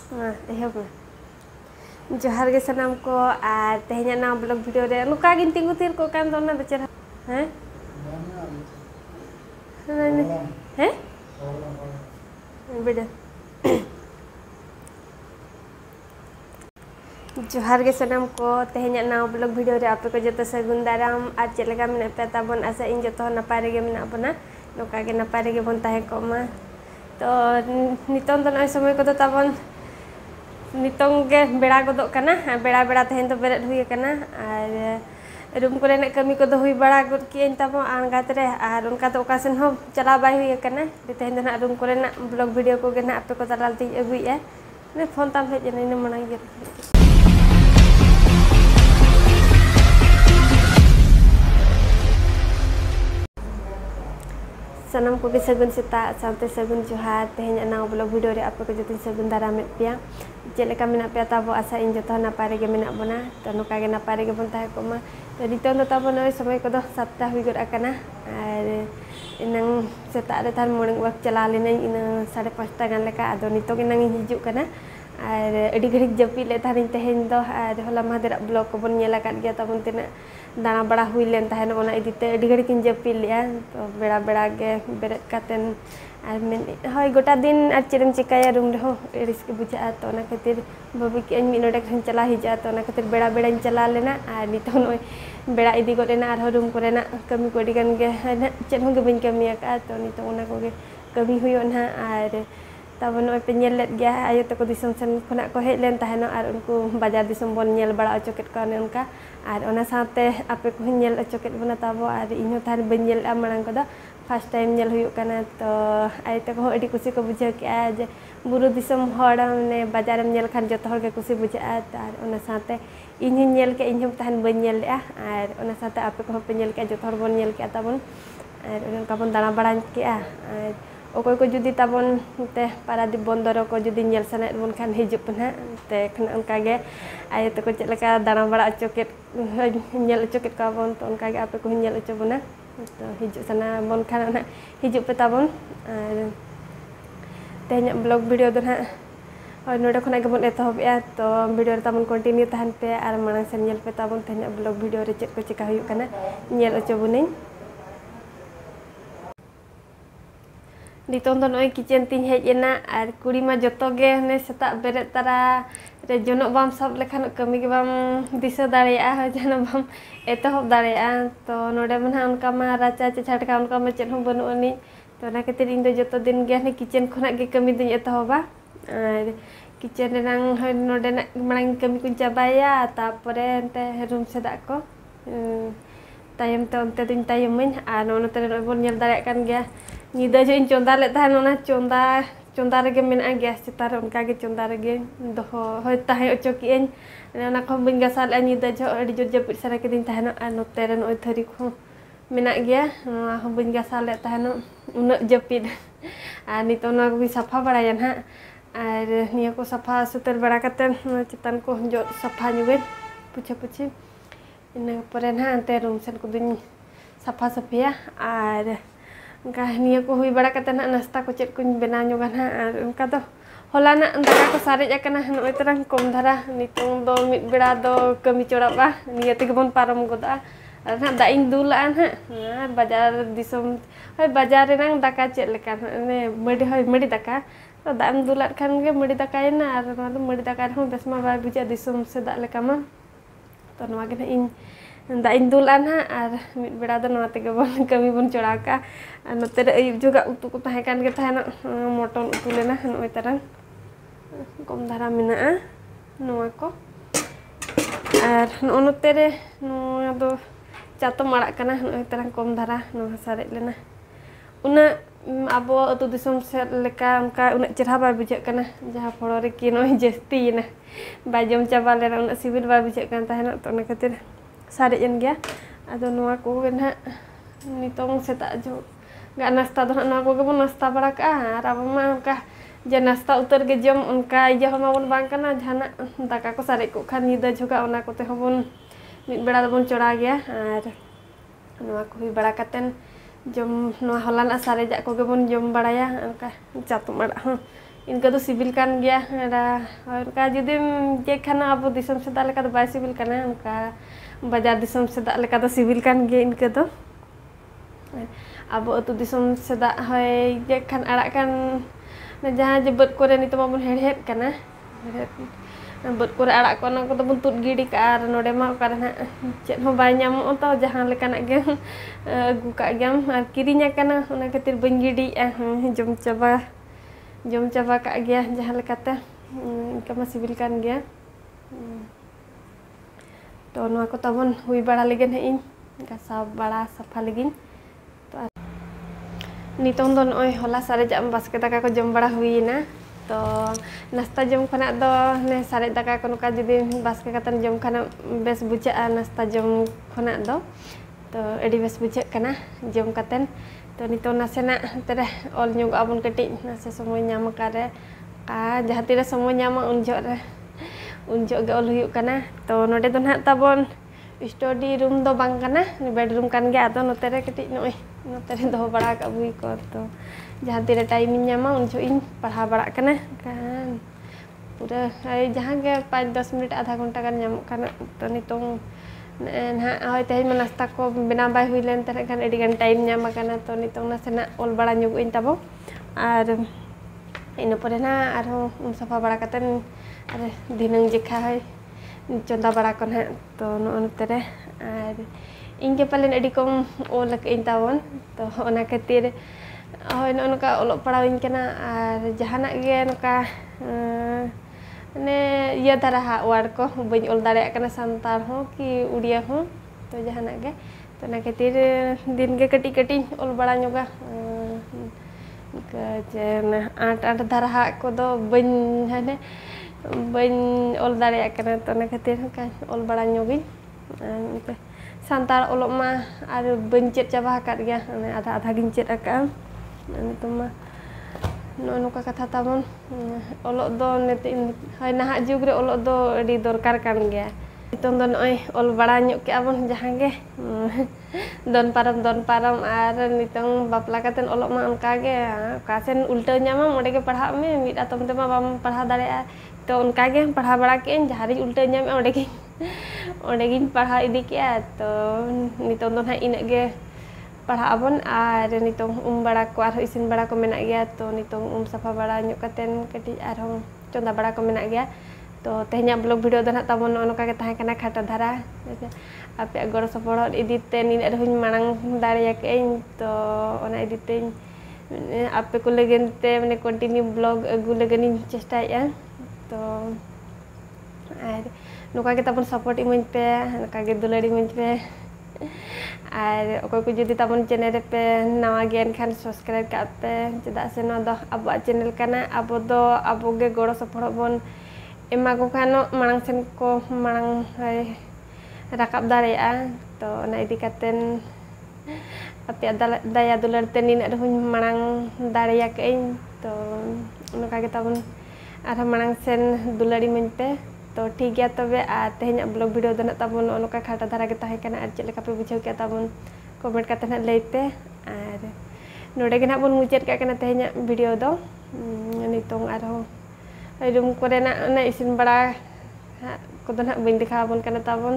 ehop na johar ge sanam ko ar tehnya na blog video re nuka gin tinggu tir ko kan dona da cerah beda johar ge sanam ko tehnya na blog video re ape ko joto sagun daram ar chet leka mena pe tabon asa in joto napay rege mena bona nuka ge napay rege bon tahe ko ma to nitong to noy somoy ko to tabon nitong ge beda godok kana beda beda tehen to bered hui kana ar room को कमी को हुई बड़ा किन तब आनगात रे और उनका तो ओकासन हो चला बाय हुई कना तेहन ना रूम को ब्लॉग वीडियो को गे ना आपे को तलाल ती अगुया ने फोन ताम हेज ने मना गे सनम को भी सगुन सेता साथे सगुन जोहार तेहन ना ब्लॉग वीडियो रे आपे को जतिन सगुन दाराम पिया चेलेका मेना पे ताबो आशा इन जतो नापाय रेगे मेना बना तो नुका गे नापाय रेगे बन ताहे को मा तो नितों तो ताबो नय समय को दो सप्ताह हुई गड आकना और इनंग सेता रे थान मॉर्निंग वॉक चला लेने इन 5:30 गान लेका आदो नितों गे नंग हिजुक कना और अडी घड़ी जपी ले थान तेहन दो और होला मादर ब्लॉग को बन नेला काट गया तबन तेना दाना बड़ा हुई लेन ताहेन ओना इदिते अडी घड़ी किन जपी लिया तो बेड़ा बेड़ा गे बेरेद कातेन और हय गोटा दिन और चेरम चिकाया रूम रहो रिस्क बुझा तो ना खातिर बाबी कि मी नोडे खन चला हिजा तो ना खातिर बेड़ा बेड़ा चला लेना और नितो नय बेड़ा इदी गोडेना और रूम कोरेना कमी को अडी गान गे चेन हो गे बन कमिया का तो नितो ओना को गे कमी हुयो ना और तब नय पे नेल लेत गया आयो तको दिसम सन खना को हेज लेन ताहेनो और उनको बाजार दिसम बन नेल बड़ा अचोकेट का उनका और ओना साथे आपे को नेल अचोकेट बना तब और इनो थान बन नेल मांग को फर्स्ट टाइम नेल हुयो कना तो आय तको अडी खुशी को बुझा के जे बुरु दिसम हड़ ने बाजार में नेल खान जतो हर के खुशी बुझा और ओना साथे इन नेल के इन थान बन नेल और ओना साथे आपे को पे नेल के जतो हर बन नेल के तबन और उनका बन दाना बड़ा के और ओकोय को जुदी तबन ते पारादीप बंदर को जुदी नेल सने बन खान हिजुप ना ते खन उनका गे आय तको चेत लका दाना बड़ा अचोकेट नेल अचोकेट का बन तो उनका गे आपे को नेल अचो बना तो हिजुप सना बन खान ना हिजुप पे तबन और तेहन ब्लॉग वीडियो दो ना और नोडे खना गे बन एतहबया तो वीडियो रे तबन कंटिन्यू तहन पे और मांग से नेल पे तबन तेहन ब्लॉग वीडियो रे चेत को चिका हुयो कना नेल अचो बनिन नितों तो नय किचन तीन हेजना और कुड़ी मा जतो गे ने सेता बेरे तारा रे जनो बाम सब लेखान कमी के बाम दिशा दाड़िया जनो बाम एतहब दाड़िया तो नोडे मना उनका मा राचा छाटका उनका मा चेन हो बनु अनि तो ना खातिर इन दो जतो दिन गे ने किचन खना गे कमी दिन एतहबा और किचन रे नंग नोडे ना मांग कमी कुन चाबाया तापरे एंते रूम सेदा को तायम तो onte दिन तायमिन आ नोनते बन नेल दाड़िया कान गया निदा जो इन चोंदा ले ताहे नोना चोंदा रेगे मेना गैस चितार उनका गे चोंदा रेगे दोहो होय ताहे ओचो की एन ना को बिन गसाल निदा जो अडी जोर जपित सारा के दिन ताहे न आ नोते रे नोय थरी को मेना गया हो बिन गसाल ले ताहे न उन जपित आ नितो ना को भी सफा बड़ाया ना और निया को सफा सुतर बड़ा कते चितान को जो सफा नुबे पुछे पुछे इन परे ना अंते रूम सन को दिन सफा सफिया और उनका निया को हुई बड़ा कते ना नाश्ता को चेत को बना जोगा ना और उनका तो होला ना दाका को सारेज आकना नय तरह कम धारा नितों दो मिद बेड़ा दो कमी चोड़ाबा निया ते बन पारम गोदा और ना दा इन दुला ना बाजार दिसम होय बाजार रे ना दाका चेत लेका ने मडी होय मडी दाका तो दाम दुला खान गे मडी दाकायना और ना मडी दाका हो बेसमा बा बुझा दिसम से दा लेका मा तो नवा गे इन दा इन दुला ना और मिद बेड़ा दो नवा ते बन कमी बन चोड़ा का नोते रे अयुब जोगा उतु को ताहे कान गे ताहे मटन उतु लेना नय तरह कम धारा मेना नवा को और नोते रे नवा दो चातम आड़ा कना नय तरह कम धारा नवा सारे लेना उना अब अतु दिसम से लेका उनका उना चेहरा बा बुझे कना जहां फड़ो रे कि नय जस्ती ना बाजम चाबा लेना उना सिबिल बा बुझे कन ताहे न तो ना खातिर सारे जन गया आदो नवा को ना नितों सेता जो गा नाश्ता दो ना को बन नाश्ता बड़ा का और अब मा उनका जे नाश्ता उतर के जम उनका इया हम बन बांग कना जहाना दाका को सारे को खान निदा झोगा उना को ते बन मिद बेड़ा बन चोड़ा गया और नवा को हुई बड़ा कतेन जम नवा हलाना सारे जा को बन जम बड़ाया उनका चातु मड़ा इनका तो सिविल कान गया उनका जुदीम जे खाना अब दिसम से दाल का तो बाय सिविल काना उनका बाजार दिसम से दाल का तो सिविल कान गया इनका तो अब अतु दिसम से दा है जे खान अड़ा कान जहाँ जे बद कोरे नितो माबन हेड़हेड काना बद कोरे अड़ा को ना को तो बन तुद गिडी का आर नोडे मा का ना चेत हो बाय ᱧᱟᱢᱚᱜ तो जहाँ लेकाना गे अगु का गेम आर किरिnya काना ओना खातिर बन गिडी जम चाबा का गया जहाँ लेकाते इनका मा सिविल कान गया तो नोआ को तबन हुई बड़ा लेगन है इन गासा बड़ा सफा लेगिन तो नितों दो नोय होला सारे जाम बास्के दाका को जम बड़ा हुई ना तो नाश्ता जम खाना दो ने सारे दाका को नुका जुदी बास्के कातन जम खाना बेस बुझा नाश्ता जम खाना दो तो एडी बेस बुझा कना जम कातन तो नितों नासेना तेरे ऑल न्यूग आबुन कटी नासे समय ᱧᱟᱢ कारे जहाँ तीरे समय ᱧᱟᱢ उन जो गे ऑल हुयु कना तो नोडे दो ना ताबन स्टडी रूम दो बांग कना बेडरूम कान गया तो नोते रे कटी नोय नोते रे दो बड़ा का बुई को तो जहाँ तीरे टाइम ᱧᱟᱢ उन जो इन पढ़ा बड़ा कना कान पूरा जहाँ गे 5-10 मिनट आधा घंटा कान ᱧᱟᱢᱚᱜ कना तो नितों ना होय तेज में नाश्ता को बिना बाय हुई लेन तरे खान एडी गान टाइम ᱧᱟᱢ कना तो नितों नासेना ऑल बड़ा ᱧᱚᱜ इन ताबो आर इन परे ना आरो उन सफा बड़ा कतन अरे दिनंग जेखा है चंदा बड़ा को ना तो नोते रे आर इनके पालन एडी कम ओल इन ताबन तो ओना खातिर होय नोनका ओलो पड़ाव इन कना आर जहाना गे नोका ने ये तरह वार्ड को बन ओल दाड़े कना संतार हो कि उड़िया हो तो जहाना गे तो ना खातिर दिन के कटी कटी ओल बड़ा ᱧᱚᱜᱟ जे आठ धारा को दो बन है बन ओल दाड़े कना तो ना खातिर का ओल बड़ा ᱧᱚᱜᱤ संतार ओलो मा आर बन चेत चाबा हकात गया आधा आधा गिन चेत आका नितो मा नोका कथा ताबन ओलो दो नेते है नाहा जुग रे ओलो दो एडी दरकार कान गया नितो दो नय ओल बड़ा ᱧᱚᱜ के आबन जहां गे दोन पारम आर नितो बापला कातन ओलो मा उनका गे कासेन उल्टा ᱧᱟᱢᱟ ओडे गे पढ़ा में मिड आतम ते मा बाम पढ़ा दाड़े तो उनका गे पढ़ा बड़ा के जहां उल्टा ᱧᱟᱢ ओडे गे पढ़ा इदी के तो नितो दो ना इने गे पढ़ा अबन आर नितो बड़ा को आर इसिन बड़ा को मेना गया तो नितो सफा बड़ा ᱧᱚᱜ कातेन कटी आर चंदा बड़ा को मेना गया तो तेहना ब्लॉग वीडियो दो ना ताबन नोका के ताहे कना खाटा धारा आपे गड़ सपोर्ट इदीते नीन रहुñ मांग दाड़िया के तो ओना इदीते आपे को लगनते माने कंटिन्यू ब्लॉग अगु लगन चेष्टाया तो आर नोका के ताबन सपोर्ट इमन पे नोका गे दुलाड़ी मन पे आर अकोय को जुदी ताबन चैनल पे नवा ज्ञान खान सब्सक्राइब का पे चदा से न दो अब चैनल काना अब दो अब गे गड़ सपोर्ट बन एमा को खानो मांग सेन को मांग राकाब दाड़ेया तो ना इदी कातेन आपे दया दुलार ते नीन रहुñ मांग दाड़ेया के तो नोका के ताबन आर मांग सेन दुलाड़ी मन पे तो ठीक गया तबे आ तेहना ब्लॉग वीडियो दो ना ताबन नोका खाटा धारा के ताहे कना आर चेलेका पे बुझाव के ताबन कमेंट काते ना लई पे आर नोडे के ना बन मुचाद का कना तेहना वीडियो दो नितों आर रूम करे ना ना इसिन बड़ा को दो ना बन दिखा बन कना ताबन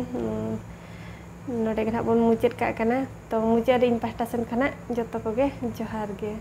नोडे के ना बन मुचाद का कना तो मुचाद इन पास्टा सेन खाना जतो को गे जोहार गे।